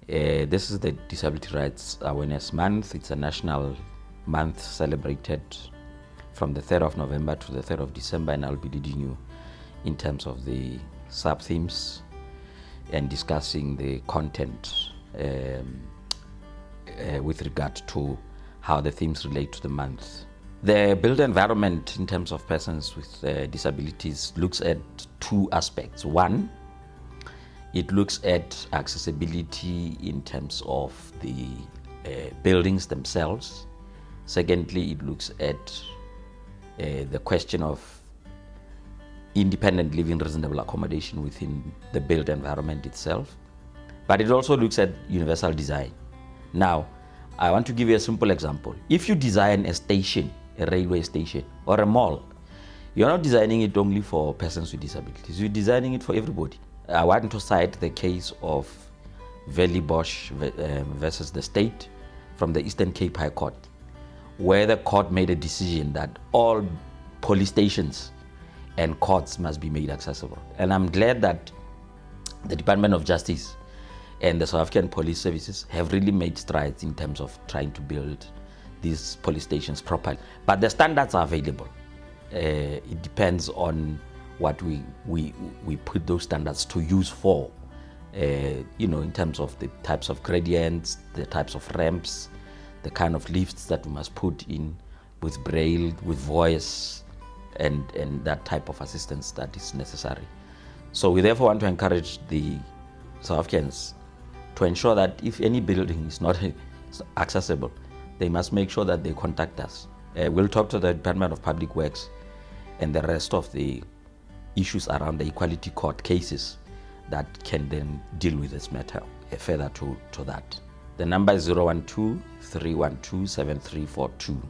This is the Disability Rights Awareness Month. It's a national month celebrated from the 3rd of November to the 3rd of December, and I'll be leading you in terms of the sub-themes and discussing the content with regard to how the themes relate to the month. The built environment in terms of persons with disabilities looks at two aspects. One, it looks at accessibility in terms of the buildings themselves. Secondly, it looks at the question of independent living, reasonable accommodation within the built environment itself. But it also looks at universal design. Now, I want to give you a simple example. If you design a station, a railway station, or a mall, you're not designing it only for persons with disabilities, you're designing it for everybody. I want to cite the case of Valley Bosch versus the state from the Eastern Cape High Court, where the court made a decision that all police stations and courts must be made accessible. And I'm glad that the Department of Justice and the South African Police Services have really made strides in terms of trying to build these police stations properly. But the standards are available. It depends on what we put those standards to use for, in terms of the types of gradients, the types of ramps, the kind of lifts that we must put in with braille, with voice, and that type of assistance that is necessary. So we therefore want to encourage the South Africans to ensure that if any building is not accessible, they must make sure that they contact us. We'll talk to the Department of Public Works and the rest of the issues around the Equality Court cases that can then deal with this matter further to that. The number is 012-312-7342.